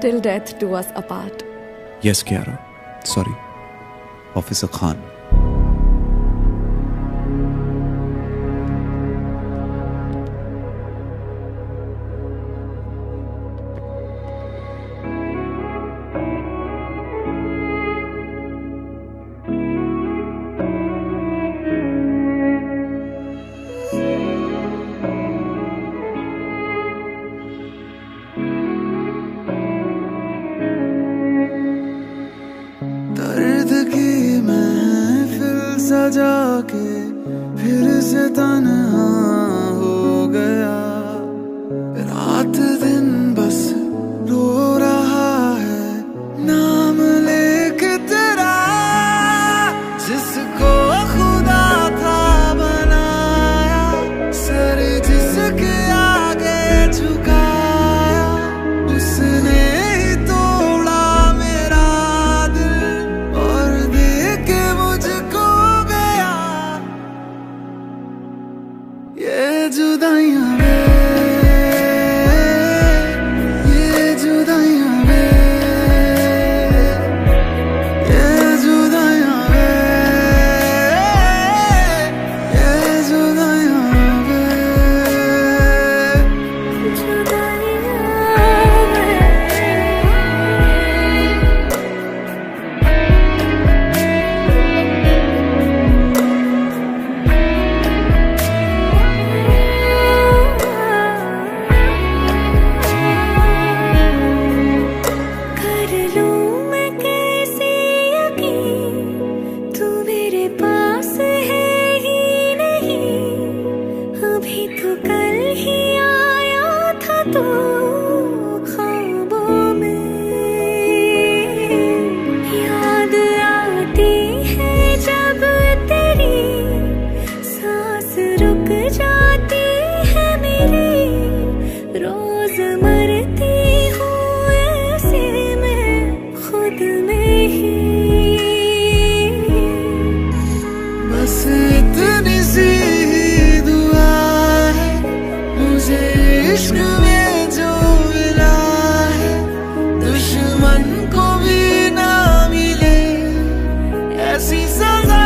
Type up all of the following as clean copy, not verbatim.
Till death do us apart. Yes, Kiara. Sorry. Officer Khan. दर्द की महफिल सजा के फिर से तन्हा हो गया। रात दिन बस रो रहा है नाम लेके तेरा, जिसको खुदा था बनाया, सर जिसके आगे झुकाया, उसने ही तोड़ा मेरा दिल और दे के मुझको गया। ये जुदाइयां वे, ये जुदाइयां वे, ये जुदाइयां वे, ये जुदाइयां वे। कर लूं मैं कैसे यकीन, तू मेरे पास है ही नहीं। अभी तो कल ही आया था तू ख्वाबों में। याद आती है जब तेरी, सांस रुक जाती है मेरी। रोज मरती हूँ ऐसे मैं खुद में ही। बस इतनी सी दुआ है मुझे इश्क में जो मिला है, दुश्मन को भी ना मिले ऐसी सजा।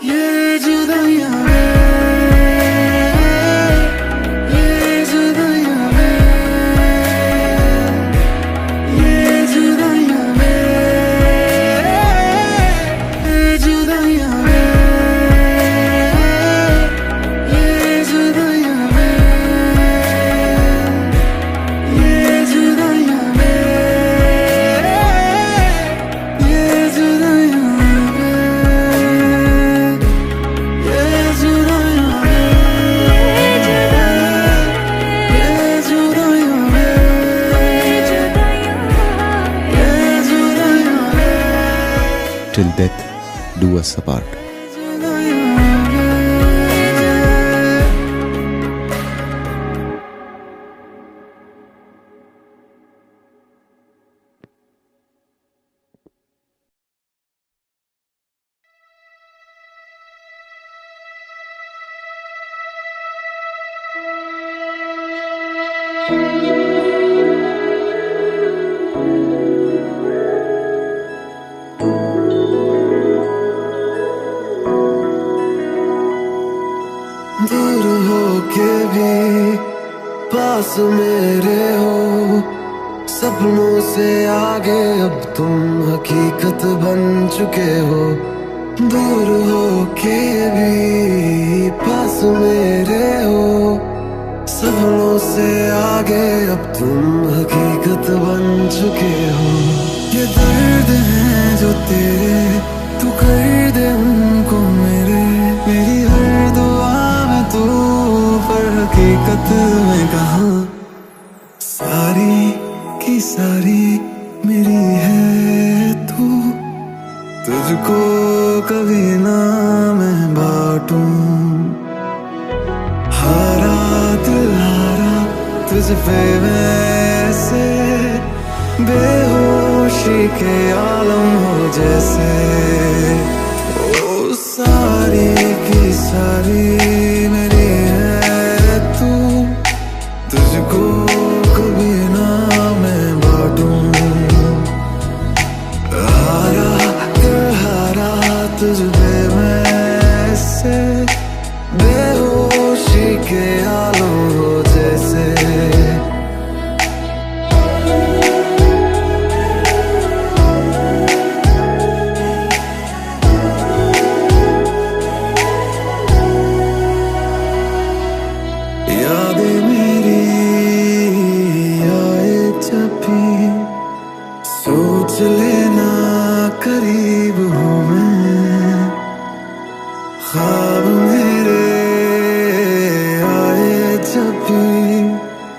ये जुदाइयां वे, ये जुदाइयां वे, ये जुदाइयां वे, ये जुदाइयां वे, ये जुदाइयां वे, ये जुदाइयां वे, ये जुदाइयां वे, ये जुदाइयां वे, ये जुदाइयां वे, ये जुदाइयां वे। Till death do us apart. दूर हो के भी पास मेरे हो, सपनों से आगे अब तुम हकीकत बन चुके हो। दूर हो के भी पास मेरे हो, सपनों से आगे अब तुम हकीकत बन चुके हो। ये दर्द है जो तेरे, तू कर दे उनको मेरे। मेरी हर दुआ में तू, पर हकीकत में कहाँ। सारी की सारी मेरी है तू, तुझको कभी ना मैं बांटूं। हारा दिल हारा तुझ पे वैसे, बेहोशी के आलम हो जैसे। ओ सारी की सारी मेरी है तू, आलम हो जैसे। यादें मेरी आए जब भी सोच लेना करीब हूँ मैं। ख्वाब मेरे आए जब भी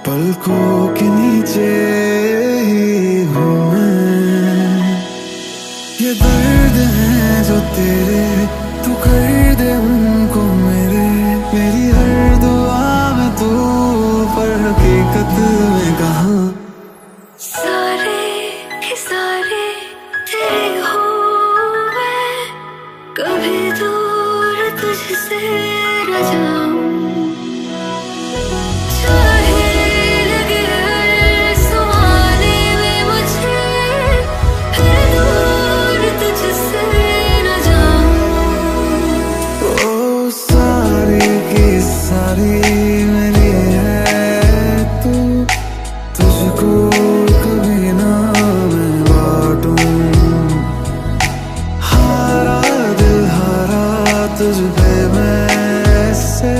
पलकों के नीचे ही हूँ मैं। ये दर्द है जो तेरे तू कर दे उनको मेरे। मेरी हर दुआ में तू पर हकीकत में कहाँ। सारे के सारे तेरे हो मैं, कभी दूर तुझसे न जाऊं। चाहे लगे हर सुहाने में मुझे, फिर दूर तुझसे न जाऊं। ओ सारी की सारी मेरी है तू, तुझको कभी ना मैं बांटूं। हारा दिल हारा तुझ पे मैं ऐसे,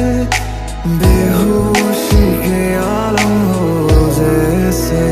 बेहोशी के आलम हो जैसे।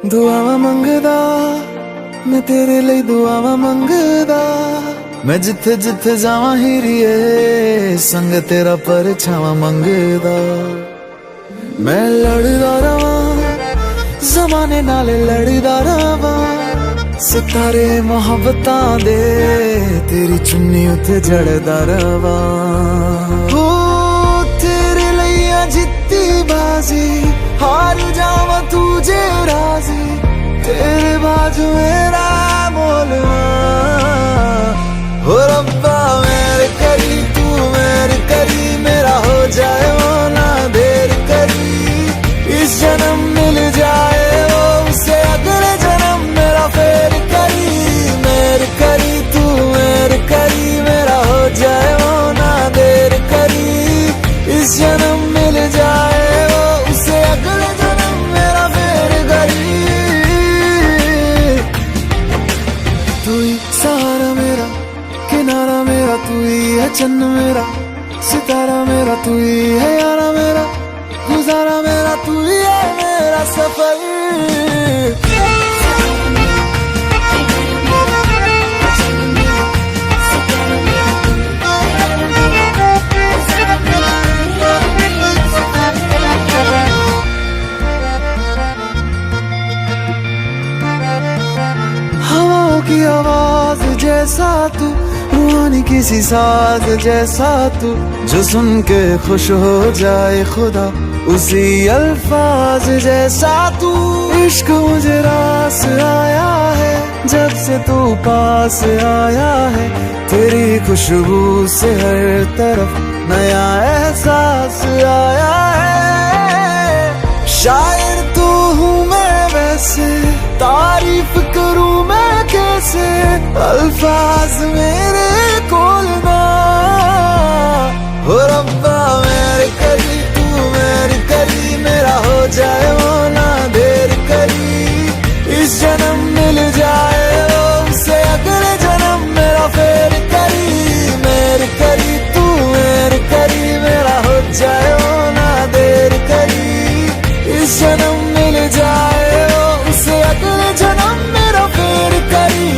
दुआवा मंगदा मैं तेरे लिए, दुआवा मंगदा मैं जिथे जिथे जावा हीरिए, संग तेरा परछावा मंगदा। मैं लड़दा रवा जमाने नाल लड़दा रवा, सितारे मोहब्बतां दे तेरी चुन्नी उते जड़दा रवा। हो तेरे लिए जित्ती बाजी, हार जावा तुझे राजी, तेरे बाजू मेरा मोलवा। हो रब्बा मेरे करी तू मेरे करी, मेरा हो जाए वो ना देर करी। इस जन्म मिल जाए वो उसे अगले जन्म मेरा फेर करी। मेरे करी तू मेरे करी, मेरा हो जाए वो ना देर करी। इस जन्म मिल जाए वो उसे अगले जन्म मेरा फेर करी। तू ही सहारा मेरा, किनारा मेरा, तू ही है चन्न मेरा, सितारा मेरा, तू ही है यारा मेरा, गुजारा मेरा, तू ही है मेरा सफर। हवाओं की आवाज जैसा तू, रूहानी किसी साज जैसा तू, जो सुन के खुश हो जाए खुदा उसी अल्फाज जैसा तू। इश्क मुझे रास आया है जब से तू पास आया है, तेरी खुशबू से हर तरफ नया एहसास आया है। शायर तो हूँ मैं वैसे, तारीफ करूँ मैं कैसे, अल्फाज मेरे कोल ना। हो रब्बा मेरे करी तू मेरी करी, मेरा हो जाए वो ना देर करी। इस जन्म मिल जाए वो उसे अगले जन्म मेरा फेर करी। मेरी करी तू मेरी करी, मेरा हो जाए वो ना देर करी। इस जन्म मिल जाए वो उसे अगले जन्म मेरा फेर करी।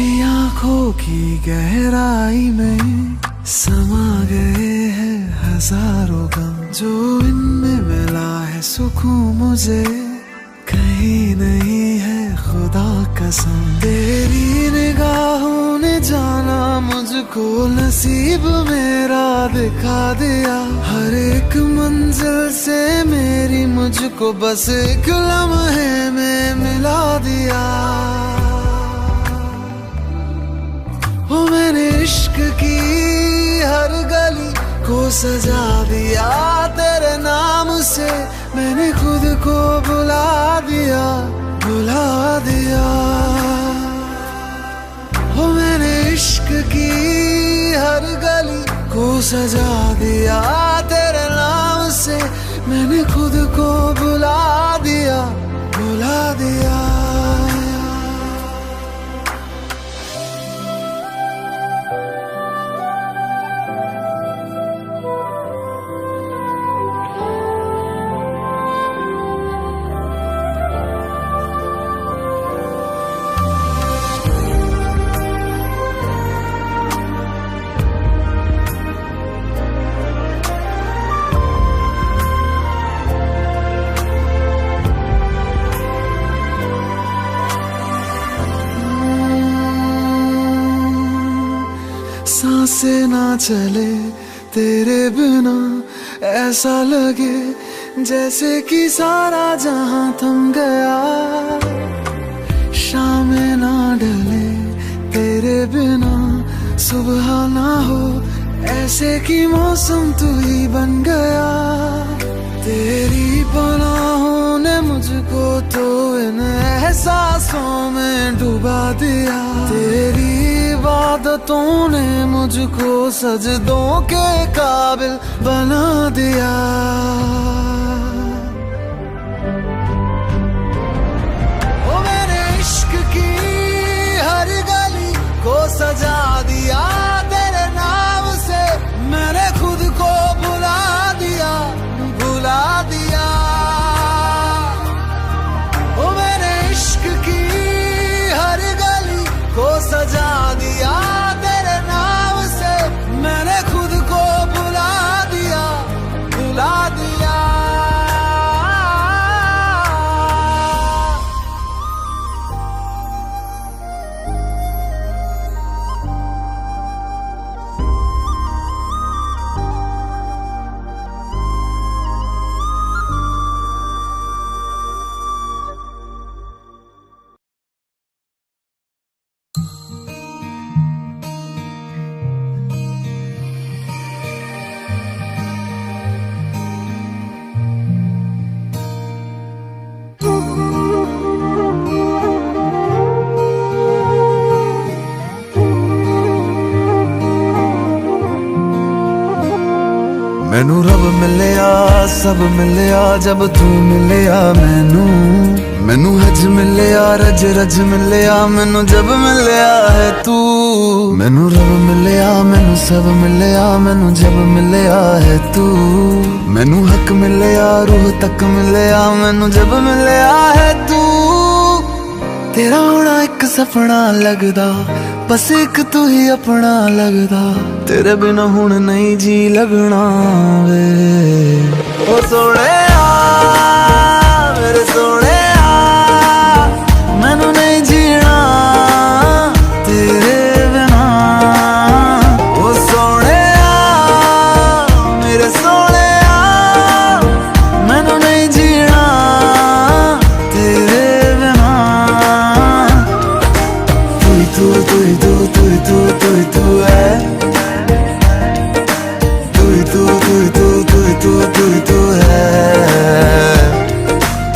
तेरी आंखों की गहराई में समा गए हैं हजारों गम, जो इनमें मिला है सुकून मुझे कहीं नहीं है खुदा कसम। तेरी निगाहों ने जाना मुझको, नसीब मेरा दिखा दिया। हर एक मंजिल से मेरी मुझको बस एक लम्हे में मिला दिया। ओ मैंने इश्क की हर गली को सजा दिया तेरे नाम से, मैंने खुद को बुला दिया, बुला दिया। ओ मैंने इश्क की हर गली को सजा दिया तेरे नाम से, मैंने खुद को बुला दिया, बुला दिया। सांसें ना चले तेरे बिना, ऐसा लगे जैसे कि सारा जहां थम गया। शामें ना ढले तेरे बिना, सुबह ना हो ऐसे कि मौसम तू ही बन गया। तेरी पनाहों ने मुझको तो इन एहसासों में डुबा दिया। तेरी इबादतों ने मुझको सजदों के काबिल बना दिया। ओ मैंने इश्क की हर गली को सजा दिया तेरे नाम से, मैंने खुद को बुला दिया, बुला दिया। ओ मैंने इश्क की हर गली को सजा दिया तेरे नाम से, मैंने खुद को बुला दिया, बुला दिया। मैनू रब मिलिया, सब मिलिया जब तू मिलिया मैनू। मैनू हज मिलिया, रज रज मिलिया मैनू जब मिलिया है तू। मैनू रब मिलिया, मैनू सब मिलिया मैनू जब मिलिया है तू। मैनू हक मिलिया, रूह तक मिलिया मैनू जब मिलिया है तू। तेरा होना एक सपना लगदा, बस एक तू ही अपना लगदा। तेरे बिना हुण नहीं जी लगना वे। ओ सोहणिया मेरे सोहणिया, मैनू नहीं जीना तेरे बिना। ओ सोहणिया मेरे सोहणिया, मैनू नहीं जीना तेरे बिना। तू तू तू तू तू तू तू है, तू तू तू तू तू तू तू तू है।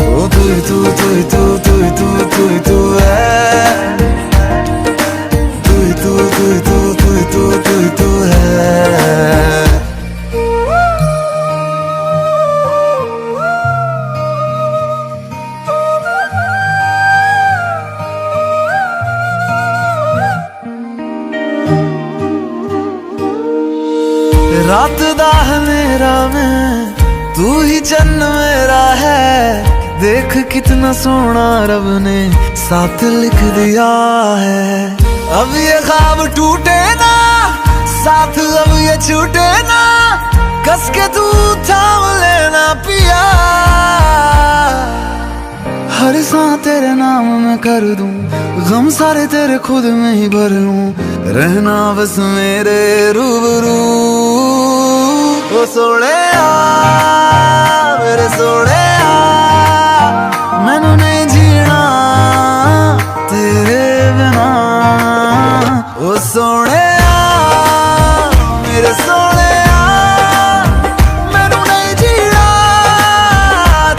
ओ तू तू तू तू तू तू तू तू है, तू तू तू तू तू तू तू तू है। रात दा हनेरा में तू ही चन्न मेरा है। देख कितना सोना रब ने साथ लिख दिया है। अब ये ख्वाब टूटे ना, साथ अब ये छूटे ना, कस के तू थाम लेना पिया। हर सांस तेरे नाम में कर दूं, गम सारे तेरे खुद में ही भर लूं, रहना बस मेरे रूबरू। ओ सोने मेरे सोने, मैनू नहीं जीना तेरे बिना। ओ सोने मेरे सोने, मैनू नहीं जीना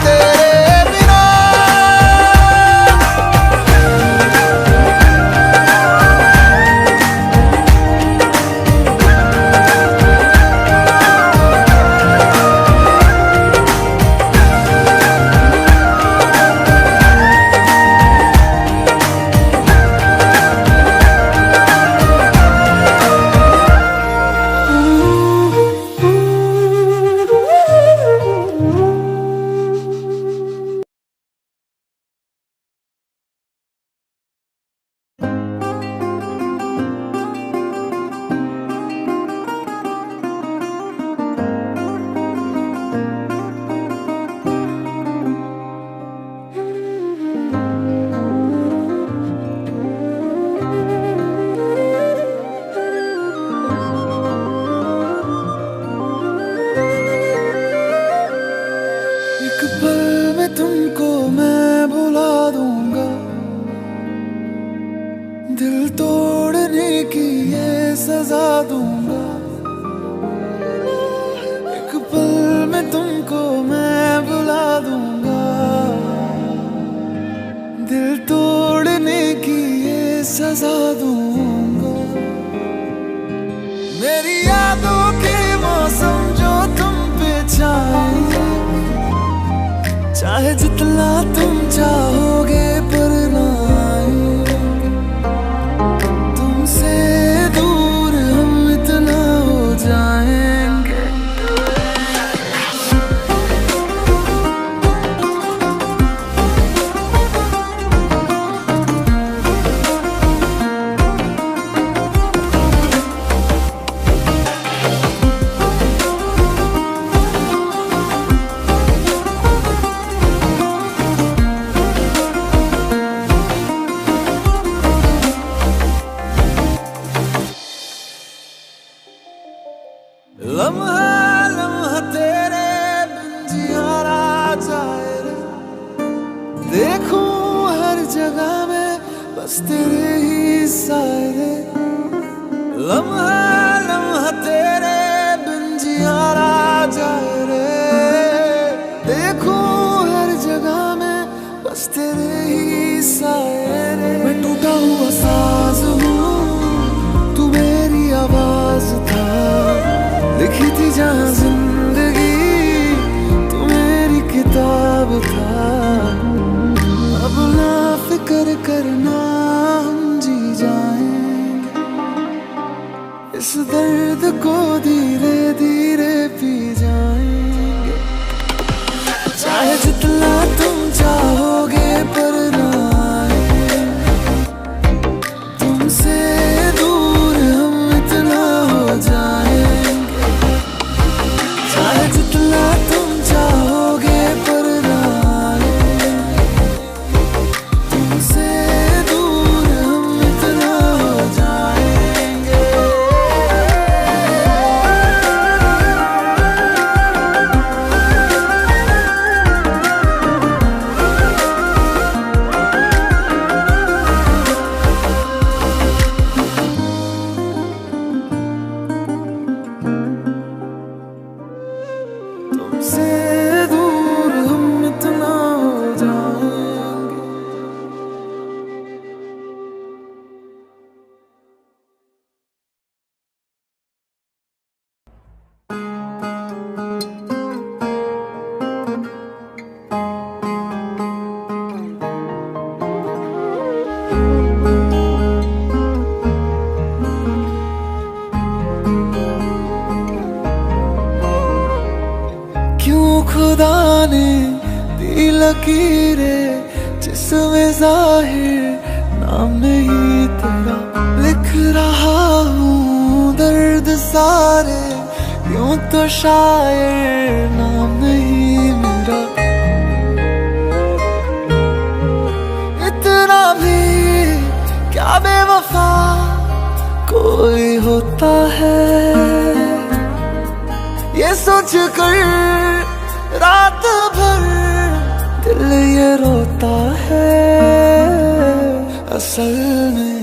तेरे बिना। तुमको मैं भुला दूंगा, दिल तोड़ने की ये सजा दूंगा। एक पल में तुमको मैं भुला दूंगा, दिल तोड़ने की ये सजा दूंगा। मेरी यादों के मौसम जो तुम पे छाए, चाहे जितना तुम चाहोगे पर ना आएंगे। तुमसे दूर हम इतना हो जाएंगे। लम्हा लम्हा तेरे बिन जियारा जाए रे, देखूं हर जगह में बस तेरे ही साए रे। लम्हा लम्हा तेरे बिन जियारा जाए रे, देखूं हर जगह में बस तेरे ही साए रे। मैं टूटा हुआ साज हूँ, तू मेरी आवाज था, लिखी थी जहाँ जिंदगी तू मेरी किताब था। अब ना फिक्र करना, हम जी जाएंगे, इस दर्द को धीरे धीरे पी जाएंगे। चाहे जितना तुम चाहोगे पर ना आएंगे, तुमसे दूर हम इतना हो जाएंगे। चाहे जितना तुम चाहोगे पर ना आएंगे, तुमसे दूर हम इतना हो जाएंगे। तुमसे दूर हम इतना हो जाएंगे। क्यों खुदा ने दी लकीरें जिसमें जाहिर नाम नहीं तेरा लिख रहा हूँ दर्द सारे, यूं तो शायर नाम नहीं मेरा। इतना भी क्या बेवफा कोई होता है, ये सोच कर रात भर दिल ये रोता है। असल में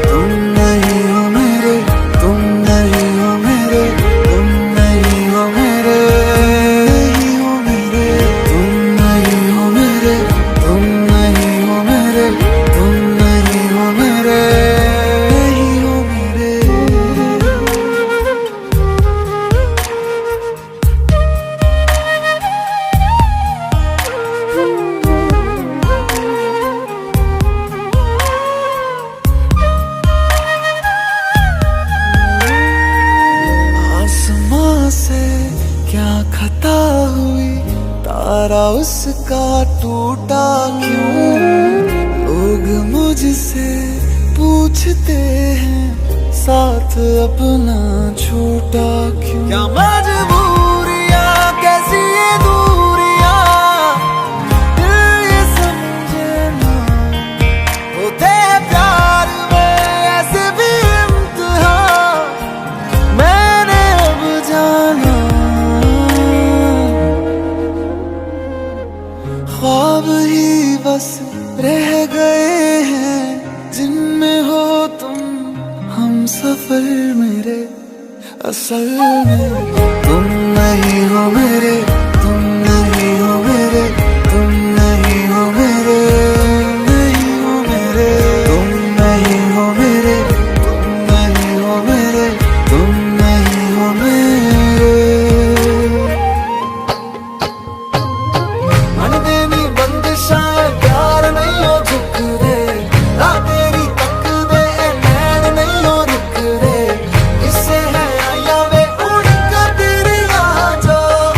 तुम नहीं हो मेरे, तुम नहीं हो मेरे, तुम नहीं हो मेरे, नहीं हो मेरे, तुम नहीं हो मेरे, तुम नहीं हो मेरे, तुम नहीं हो मेरे, नहीं हो मेरे। से क्या खता हुई, तारा उसका टूटा क्यों? लोग मुझसे पूछते हैं साथ अपना छूटा क्यों? क्या मजबूरियां कैसी ये दूरियां, दिल ये समझे ना होते प्यार में ऐसे भी इम्तिहान। मैंने अब जाना ख्वाब ही बस रह गए हैं, जिनमें हो तुम हम सफर मेरे। असल में तुम नहीं हो मेरे, तुम नहीं हो मेरे, तुम नहीं हो मेरे, नहीं हो मेरे, तुम नहीं हो मेरे, तुम नहीं हो मेरे, तुम नहीं हो मेरे। मन देनी बंदिशां प्यार नहीं हो झुक दे, रात तेरी तक दे नैन नहीं हो रुक दे। इससे है आया वे उड़ कर तेरी आ जाओ,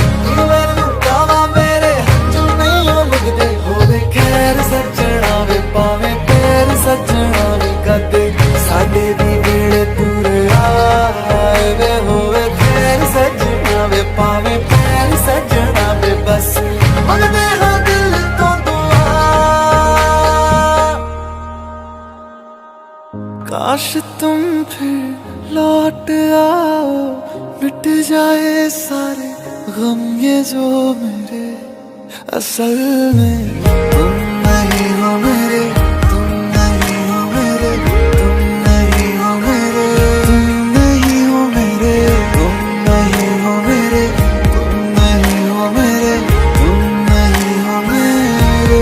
मैनू कावा मेरे जो नहीं हो लगदे। होवे खैर सजना वे पावे पैर सजना वे कदे, साडे दी वेड़े तुर आए वे। होवे खैर सजना वे पावे पैर सजना वे, बस मंगदे हाँ दिल तो दुआ। काश तुम फिर लौट आओ, मिट जाए सारे गम ये जो मेरे। असल में तुम नहीं हो मेरे, तुम नहीं हो मेरे, तुम नहीं हो मेरे, तुम नहीं हो मेरे, तुम नहीं हो मेरे, तुम नहीं हो मेरे, तुम नहीं हो मेरे।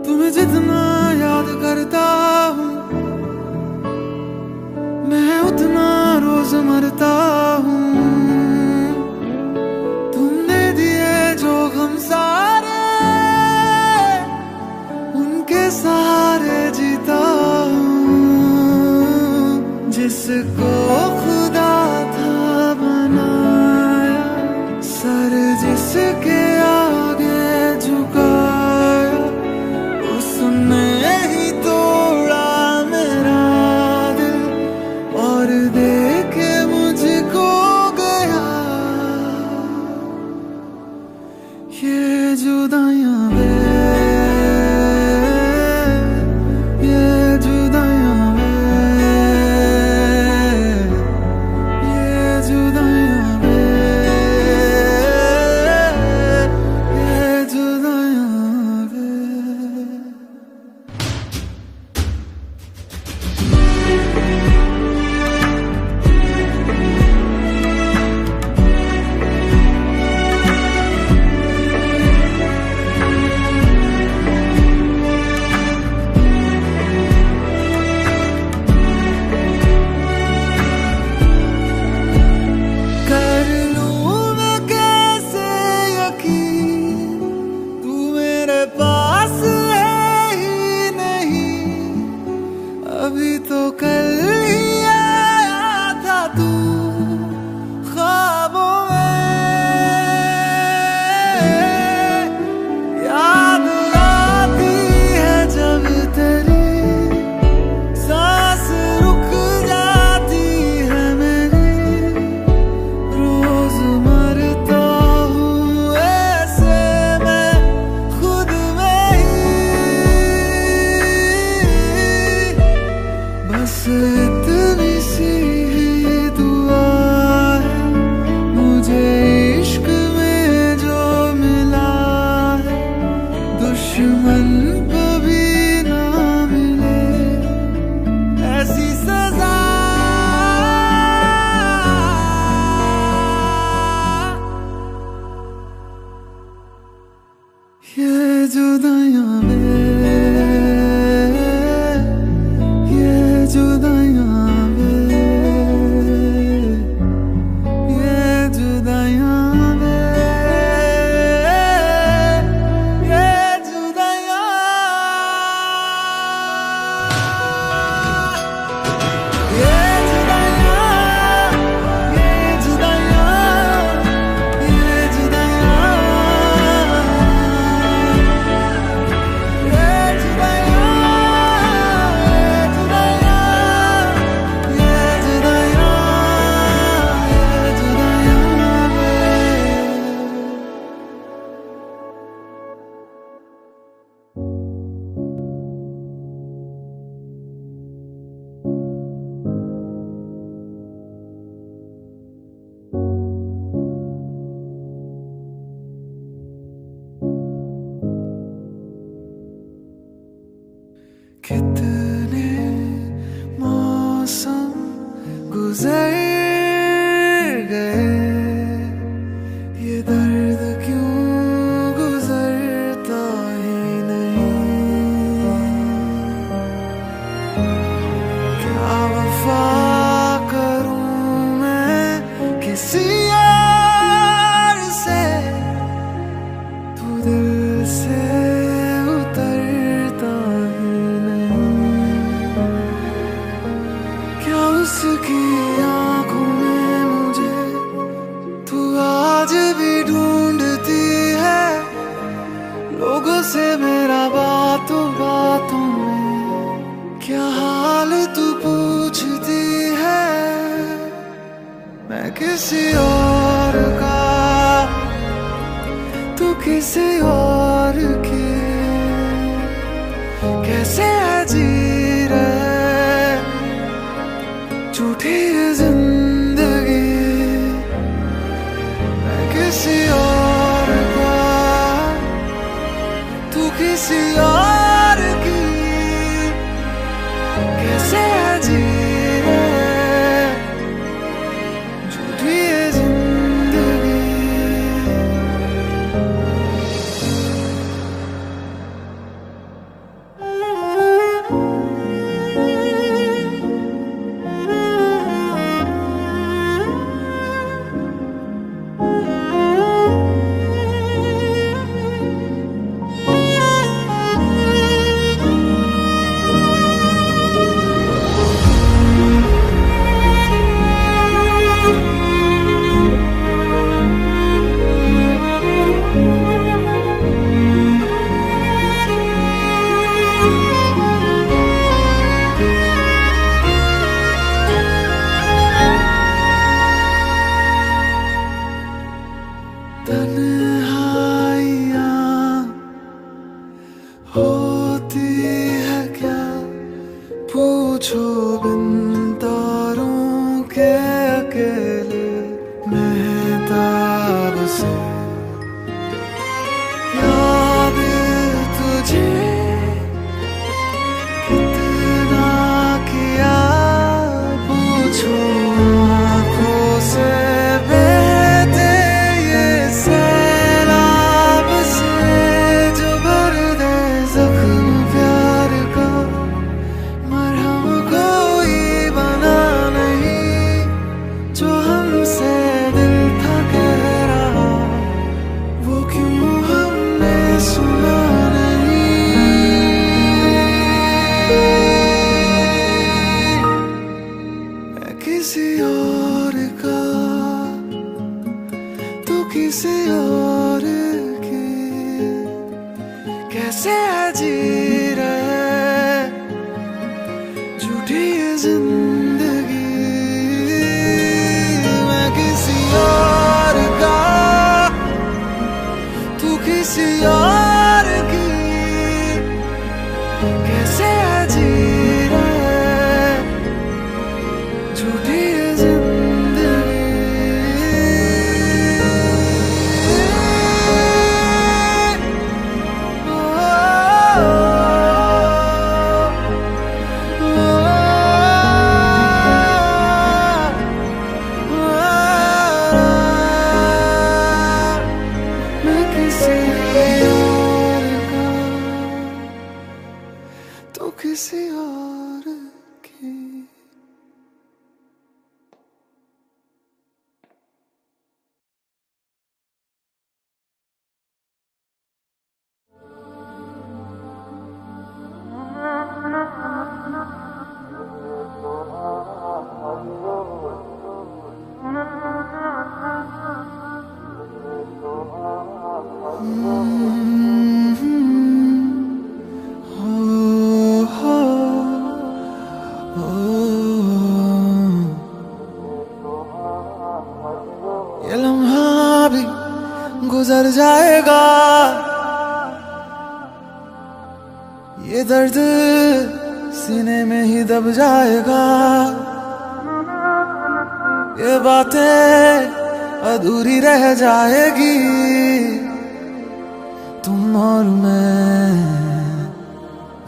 तुम्हें जितना याद करता हूँ मैं उतना रोज मरता हूँ। तुमने दिए जो गम सारे, उनके सहारे जीता हूँ। जिसको खुदा था बनाया, सर जिसके आगे झुकाया, उसने ही तोड़ा मेरा दिल और देके मुझको गया। ये जुदाइयां वे, ये जुदाइयां वे, ये जुदाइयां वे, ये जुदाइयां वे। गुजर गए, ये दर्द क्यों गुजरता ही नहीं। क्या वफा करूं मैं किसी और से, तू दिल से उतरता ही नहीं। क्या उसकी आंखों में मुझे तू आज भी ढूंढती है, लोगों से मेरा बातों बातों में क्या हाल तू पूछती है। मैं किसी और का, तू किसी और की, कैसे जी रहे झूठी जिंदगी। मैं किसी और का, तू किसी और की, कैसे जी रहे झूठी जिंदगी। तन्हाइयाँ होती है क्या, पूछो बिन तारों के अकेले मेहताब से। याद तुझे कितना किया, पूछो आँखों से बहते ये सैलाब से, जो भर दे जख्म प्यार का। मरहम कोई बना नहीं, जो हमसे दिल था कह रहा, वो क्यों हमने सुना नहीं। मैं किसी और का, तू किसी और की, कैसे जी रहे झूठी ये जिंदगी। मैं किसी और का, तू किसी और की, कैसे जी रहे झूठी ये जिंदगी। मैं किसी और का, तू किसी और की। ये लम्हा भी गुजर जाएगा, ये दर्द सीने में ही दब जाएगा। ये बातें अधूरी रह जाएगी, तुम और मैं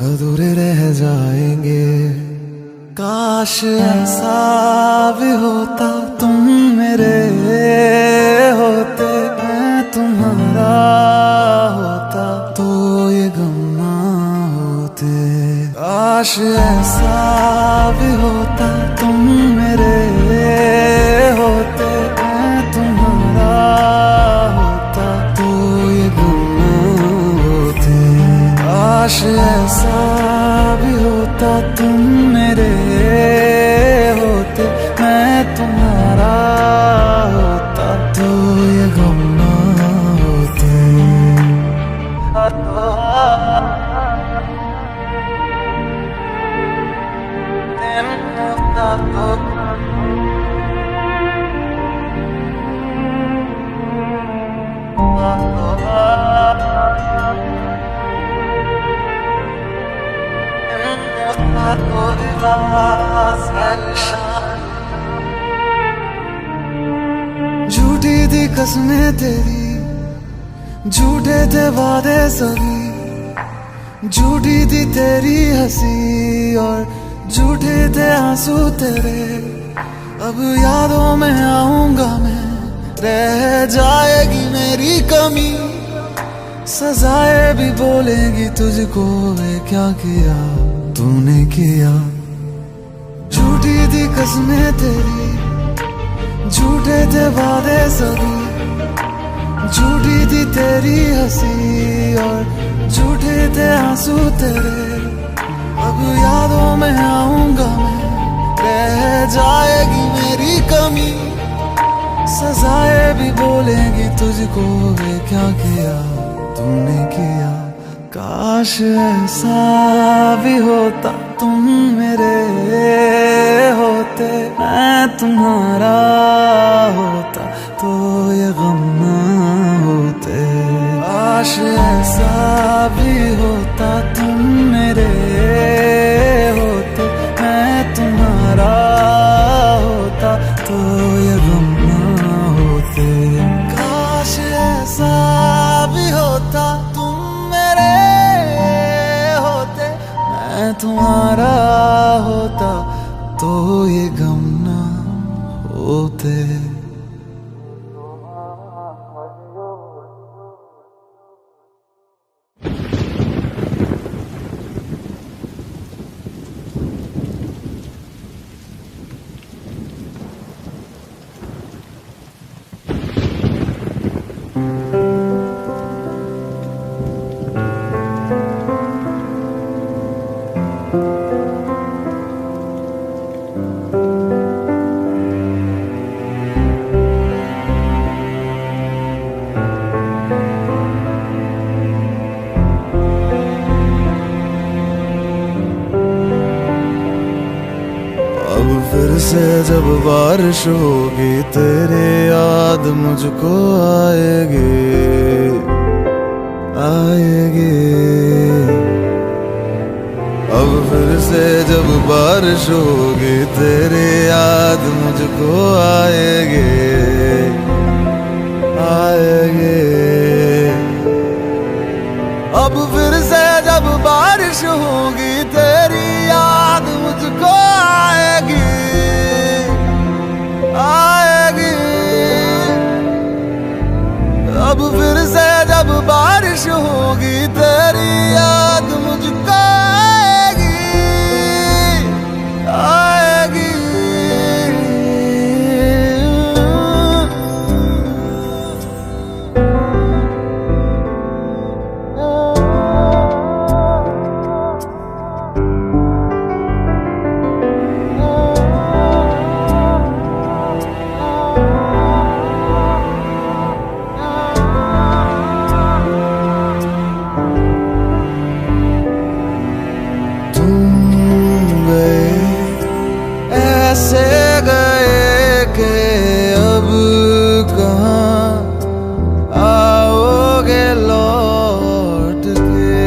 अधूरे रह जाएंगे। काश ऐसा भी कसमें तेरी, झूठे थे वादे सभी, झूठी थी तेरी हंसी और झूठे थे आंसू तेरे। अब यादों में आऊंगा मैं, रह जाएगी मेरी कमी, सजाएं भी बोलेगी तुझको, वे क्या किया तूने किया। झूठी थी कसमें तेरी, झूठे थे वादे सभी, झूठी थी तेरी हंसी और झूठे थे आंसू तेरे। अब यादों में आऊंगा मैं, रह जाएगी मेरी कमी, सजाएं भी बोलेगी तुझको, वे क्या किया तूने किया। काश ऐसा भी होता तुम मेरे होते, मैं तुम्हारा होता तो ये गम ना होते। काश ऐसा भी होता तुम मेरे होते, मैं तुम्हारा होता तो ये गम ना होते। काश ऐसा भी होता तुम मेरे होते, मैं तुम्हारा होता तो ये गम ना होते। फिर से जब बारिश होगी तेरे याद मुझको आएगी, आएगी। अब फिर से जब बारिश होगी तेरे याद मुझको आएगी, आएगी। अब फिर से जब बारिश होगी तेरी याद मुझको आएगी, आएगी। अब फिर से जब बारिश होगी तेरी याद मुझको आएगी, आएगी। ऐसे गए कि अब कहाँ आओगे लौट के।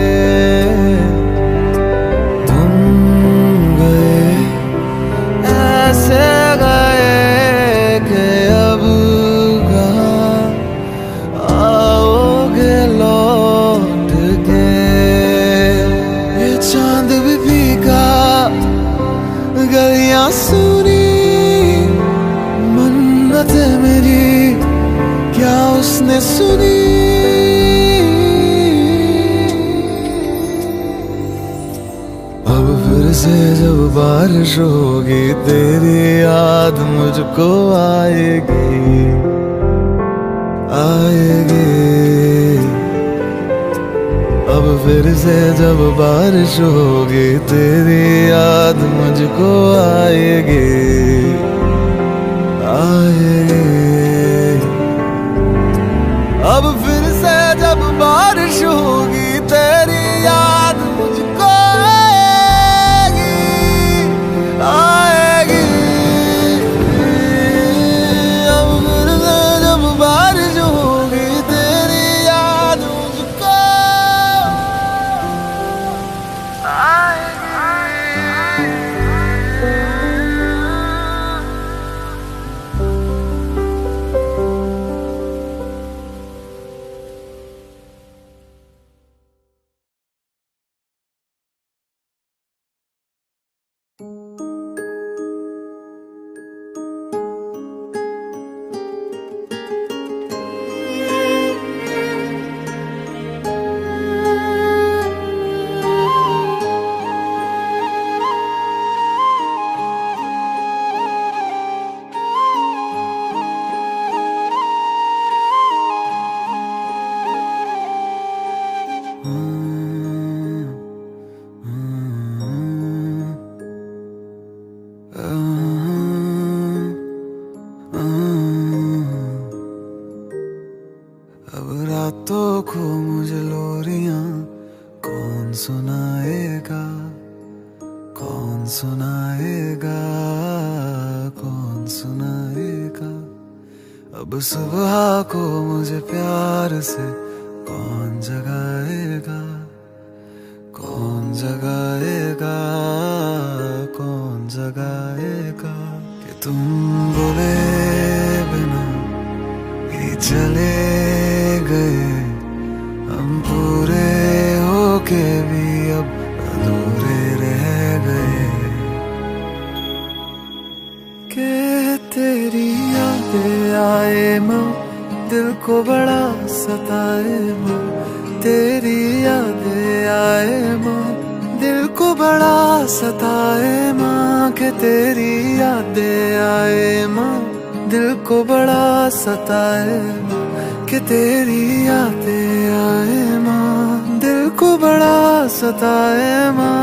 तुम गए ऐसे गए कि अब कहाँ आओगे लौट के। ये चांद भी फीका, गलियां सुनी, मन्नतें मेरी क्या उसने सुनी। अब फिर से जब बारिश होगी तेरी याद मुझको आएगी, आएगी। अब फिर से जब बारिश होगी तेरी याद मुझको आएगी, आएगी। अब फिर से जब बारिश होगी तेरी याद मुझको आएगी, आएगी। अब फिर से जब बारिश होगी तेरी याद मुझको आएगी। अब सुबह को मुझे प्यार से कौन जगाएगा, कौन जगाएगा, कौन जगाएगा। कि तुम बोले बिना ही चले गए, हम पूरे होके भी अब अधूरे रह गए। के तेरी यादें आए माँ, दिल को बड़ा सताए माँ। तेरी यादें आए माँ, दिल को बड़ा सताए माँ। के तेरी यादें आए माँ, दिल को बड़ा सताए माँ। कि तेरी यादें आए माँ, दिल को बड़ा सताए माँ।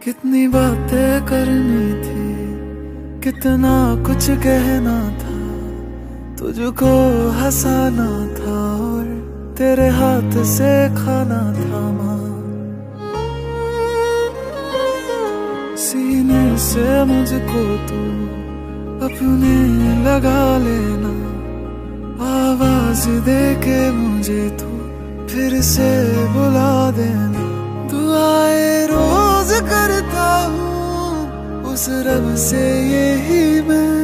कितनी बातें करनी थी, कितना कुछ कहना था। तुझको हंसाना था और तेरे हाथ से खाना था माँ। सीने से मुझको तू अपने लगा लेना। आवाज दे के मुझे तू फिर से बुला देना। दुआएं रोज करता हूँ उस रब से यही मैं,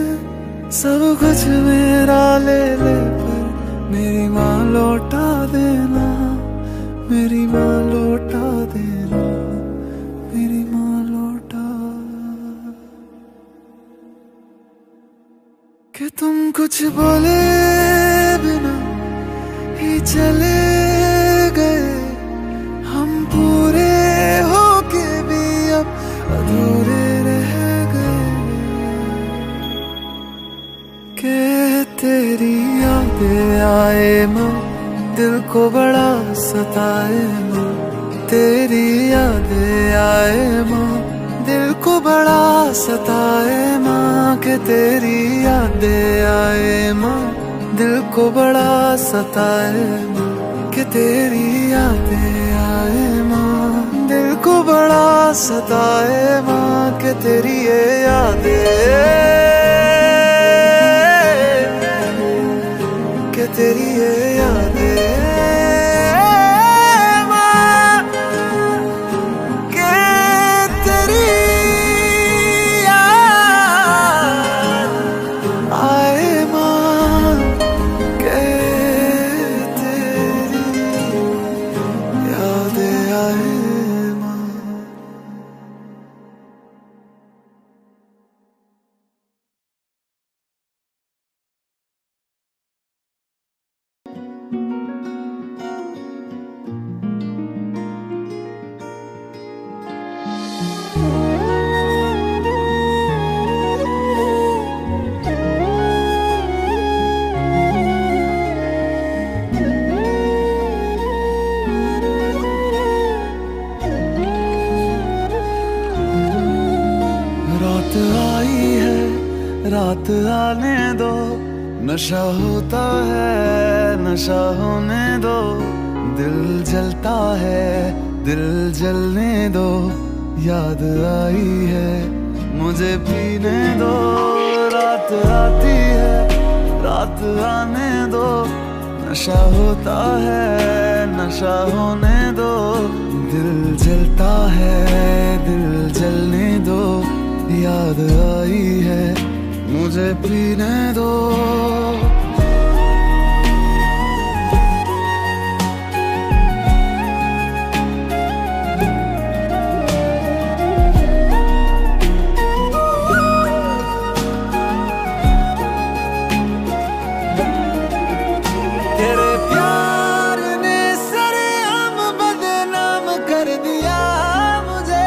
सब कुछ मेरा ले ले पर मेरी माँ लौटा देना। मेरी माँ लौटा देना, मेरी माँ लौटा। कि तुम कुछ बोले बिना ही चले गए, हम पूरे होके भी अब अधूरे रह गए। के तेरी यादें आए माँ, दिल को बड़ा सताए माँ। तेरी यादें आए माँ, दिल को बड़ा सताए माँ। के तेरी यादें आए माँ, दिल को बड़ा सताए माँ। कि तेरी यादें आए माँ, दिल को बड़ा सताए माँ। कि तेरी ये यादें, कि तेरी ये यादें माँ, कि तेरी याद आए माँ। कि तेरी यादें आए माँ। रात आई है, रात आने दो। नशा होता है, नशा होने दो। दिल जलता है, दिल जलने दो। याद आई है, मुझे पीने दो। रात आती है, रात आने दो। नशा होता है, नशा होने दो। दिल जलता है, दिल जलने दो। याद आई है, मुझे पीने दो। तेरे प्यार ने सरेआम बदनाम कर दिया मुझे।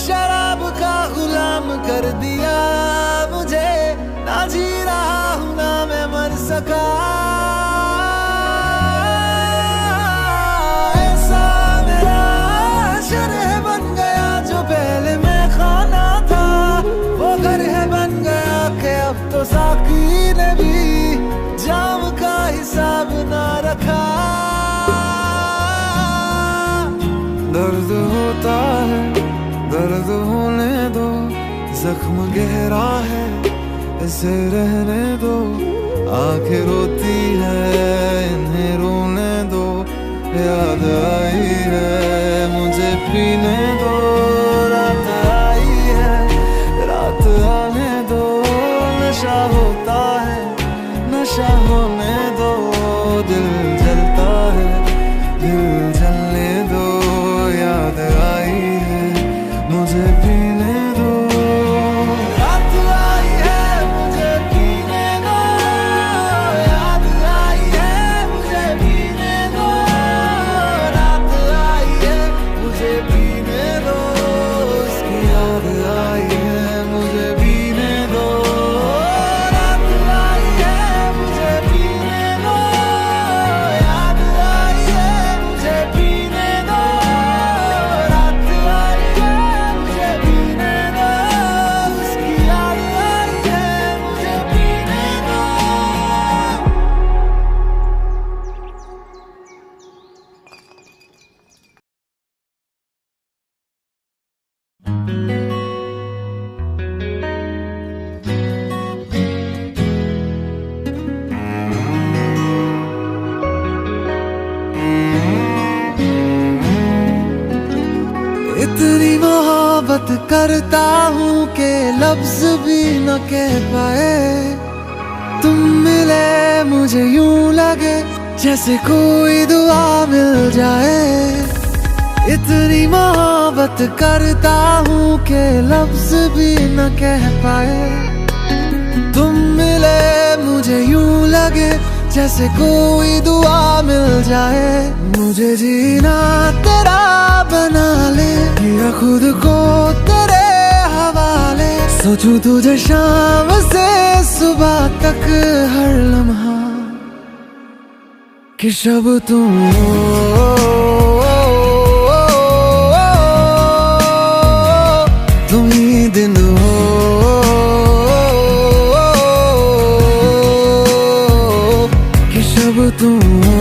शराब का गुलाम कर दिया मुझे। ना जी रहा साकी ने भी जाम का हिसाब ना रखा। दर्द होता है दर्द होने दो, जख्म गहरा है इसे रहने दो। आंखें रोती है इन्हें रोने दो, याद आई है मुझे पीने दो। रात आई है रात आने दो, नशा होता है नशा होने दो। दिल जलता है दिल जलने दो, याद आई है मुझे पीने दो। रात आई है मुझे पीने दो, याद आई है मुझे पीने दो। रात आई है मुझे पीने दो, उसकी याद आई है मुझे पीने दो। रात आई है मुझे पीने दो, याद आई है मुझे पीने दो। रात आई है मुझे पीने दो, उसकी याद आई है मुझे पीने दो। इतनी मोहब्बत करता हूँ कि लफ्ज भी न कह पाए। तुम मिले मुझे यूं लगे जैसे कोई दुआ मिल जाए। इतनी मोहब्बत करता हूँ कि लफ्ज भी न कह पाए। तुम मिले मुझे यूं लगे जैसे कोई दुआ मिल जाए। मुझे जीना तेरा बना ले, किया खुद को तेरे हवाले। सोचूं तुझे शाम से सुबह तक हर लम्हा, कि शब तुम हो तुम ही दिन हो। कि शब तुम हो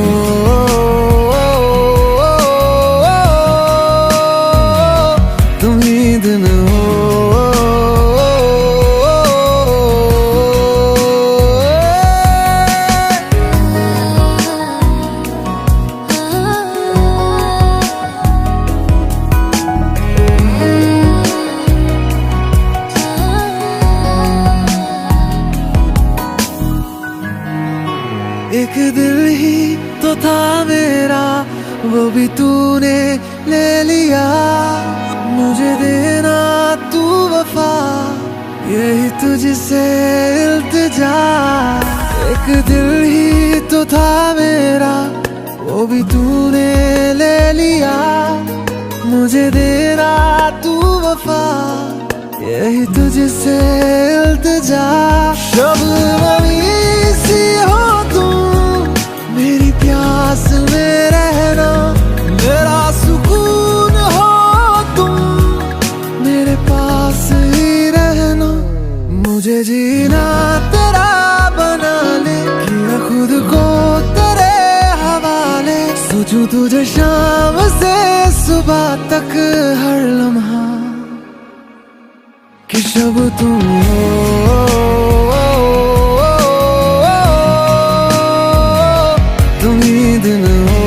तुम ही दिन हो। एक दिल ही तो था मेरा, वो भी तूने ले लिया। मुझे देना तू वफा, यही तुझसे इल्तिजा। एक दिल ही तो था मेरा, वो भी तूने ले लिया। मुझे देना तू वफा, यही तुझसे इल्तिजा। शबनमी सी हो तुम, मेरी प्यास में रहना। मेरा सुकून हो तुम, मेरे पास ही रहना। मुझे जीना तेरा बना ले, किया खुद को तेरे हवाले। सोचूं तुझे शाम से सुबह तक हर लम्हा, कि शब तुम हो तुम ही दिन हो।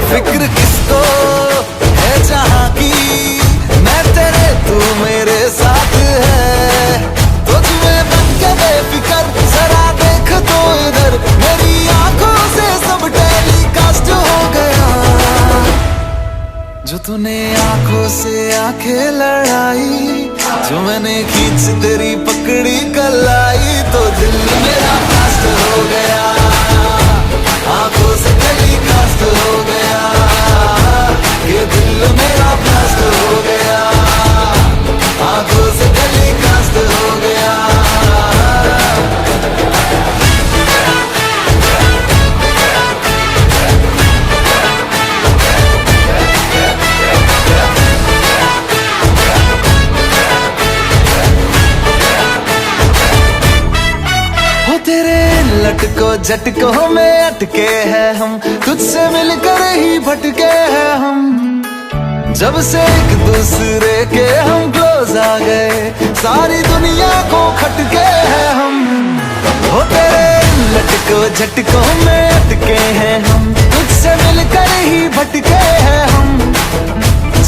फिक्र किसको है जहां की, मैं तेरे तू मेरे साथ है। तो तुम्हें बन के बेफिक्र जरा देख तो इधर, मेरी आंखों से सब टेलीकास्ट हो गया। जो तूने आंखों से आंखें लड़ाई, जो मैंने खींच तेरी पकड़ी कलाई, तो दिल मेरा ब्लास्ट हो गया, आंखों से टेलीकास्ट हो गया। ये दिल मेरा ब्लास्ट हो गया, आंखों से टेलीकास्ट हो गया। तेरे लटको झटकों में अटके हैं हम, तुझसे मिलकर ही भटके हैं हम। जब से एक दूसरे के हम क्लोज आ गए, सारी दुनिया को खटके हैं हम। हो तेरे लटको झटकों में अटके हैं हम, तुझसे मिलकर ही भटके हैं हम।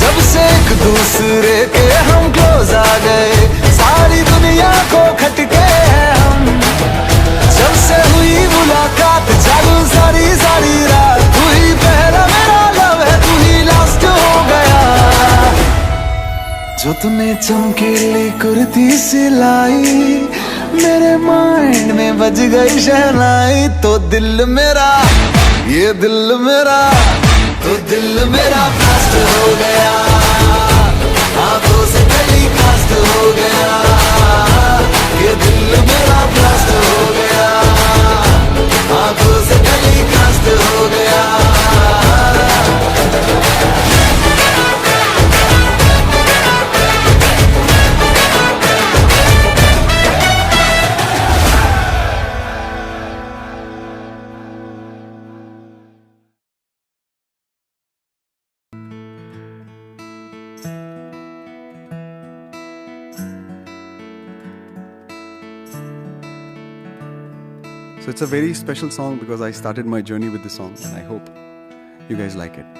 जब से एक दूसरे के हम क्लोज आ गए, सारी दुनिया को खटके हैं हम। जब से हुई मुलाकात जागू सारी सारी रात, तू ही पहला मेरा लव है, तू ही लास्ट हो गया। जो तूने चमकीली कुर्ती सिलाई, मेरे माइंड में बज गई शहनाई। तो दिल मेरा, ये दिल मेरा, तो दिल मेरा ब्लास्ट हो गया, आंखों से टेलीकास्ट हो गया। ये दिल मेरा ब्लास्ट हो गया, आंखों से टेलीकास्ट हो गया। So it's a very special song because I started my journey with this song, and I hope you guys like it.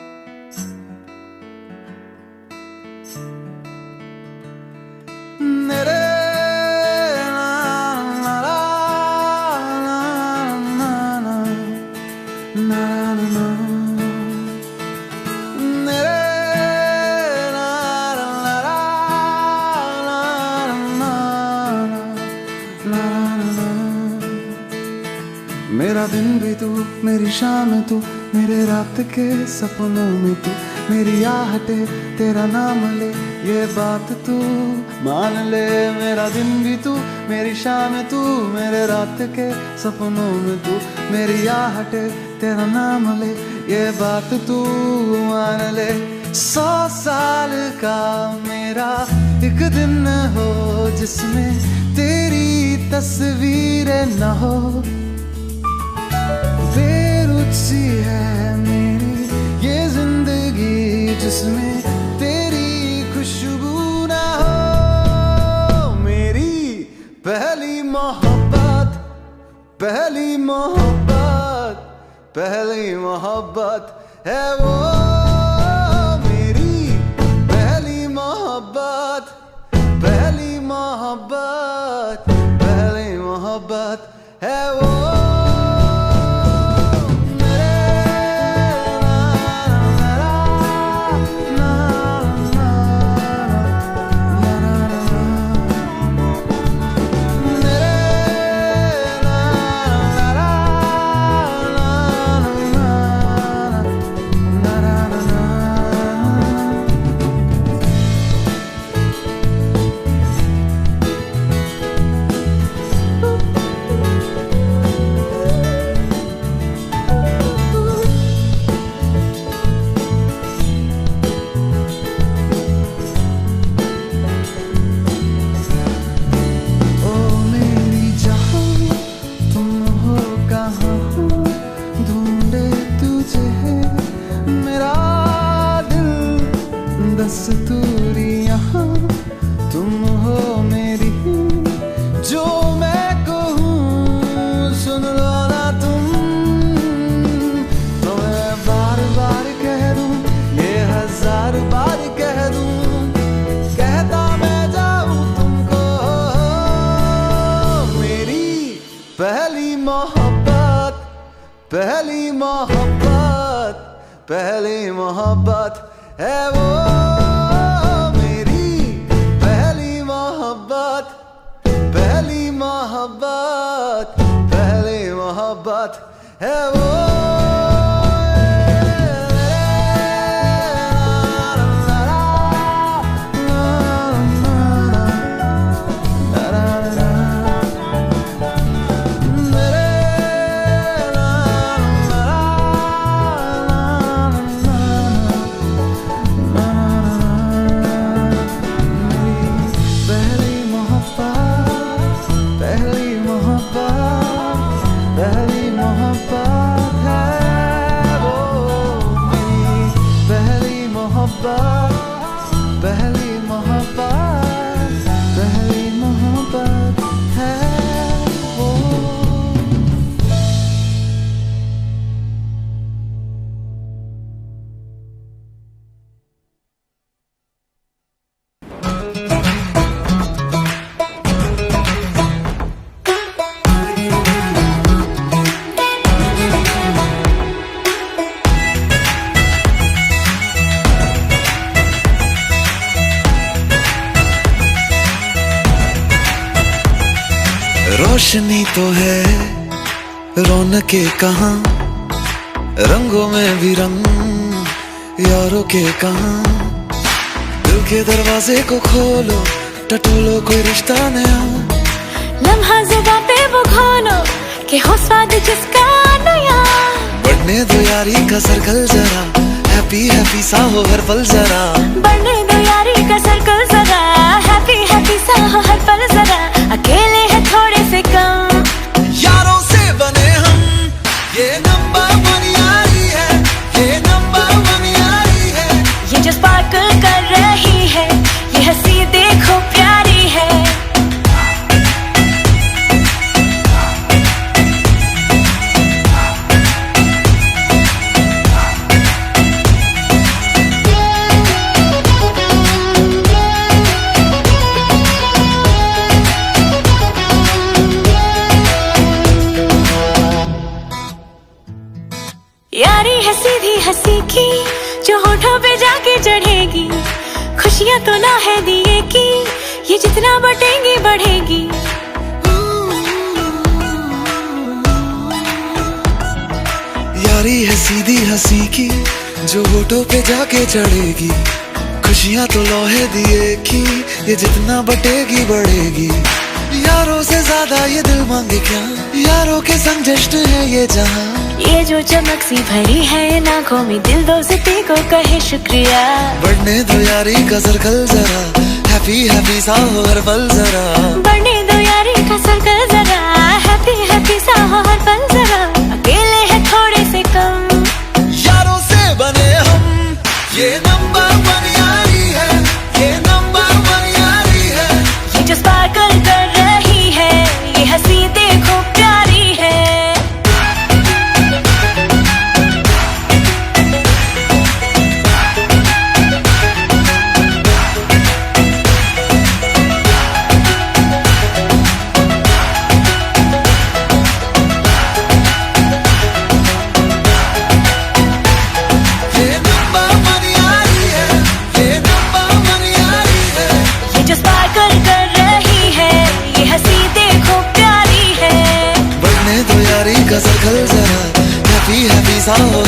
मेरा दिन भी तू, मेरी शाम तू, मेरे रात के सपनों में तू, मेरी आहटे तेरा नाम ले, ये बात तू मान ले। मेरा दिन भी तू, मेरी शाम तू, मेरे रात के सपनों में तू, मेरी आहटे तेरा नाम ले, ये बात तू मान ले। 100 साल का मेरा एक दिन हो, जिसमें तेरी तस्वीरें न हो। बेरुचि है मेरी ये जिंदगी, जिसमें तेरी खुशबू ना हो। मेरी पहली मोहब्बत, पहली मोहब्बत, पहली मोहब्बत है वो। मेरी पहली मोहब्बत, पहली मोहब्बत, पहली मोहब्बत है वो। बार बार कह मोहब्बत पहली मोहब्बत है वो मेरी पहली मोहब्बत पहली मोहब्बत पहली मोहब्बत है वो पहली मोहब्बत पहली मोहब्बत है वो। रोशनी तो है रौनके कहाँ रंगों में भी रंग यारों के कहाँ दिल के दरवाजे को खोलो टटोलो कोई रिश्ता नया लम्हा ज़ुबां पे वो खोलो कि हो स्वाद जिसका नया बढ़ने दो यारी का सर्कल जरा हैप्पी हैप्पी सा हो हर पल जरा बढ़ने दो यारी का सर्कल जरा हैप्पी हैप्पी सा हो हर पल जरा अकेले हैं थोड़े से कम यारों से बने हम ये नंबर वन यारी है ये नंबर वन यारी है ये जो स्पार्कल कर रही है ये हंसी देखो प्यारी है यारी है सीधी हंसी की जो होठों पे जाके चढ़ेगी खुशियां तो ना है दिए की ये जितना बटेंगी बढ़ेगी यारी है सीधी हंसी की जो होठों पे जाके चढ़ेगी खुशियां तो लोहे दिए की ये जितना बटेगी बढ़ेगी यारों से ज्यादा ये दिल मांगे क्या यारों के संग जश्न है ये जहां ये जो चमक सी भरी है इन आंखों में दिल दोस्ती को कहे शुक्रिया बढ़ने दो यारी का सर्कल जरा हैप्पी हैप्पी सा हो हर पल जरा बढ़ने दो यारी का सर्कल जरा हैप्पी हैप्पी सा हो हर पल जरा अकेले हैं थोड़े से कम यारों से बने हम ये नंबर वन यारी है ये नंबर वन यारी है ये जो स्पार्कल कर रही है ये हंसी देखो प्यारी है का सर्कल जरा हैप्पी हैप्पी सा हो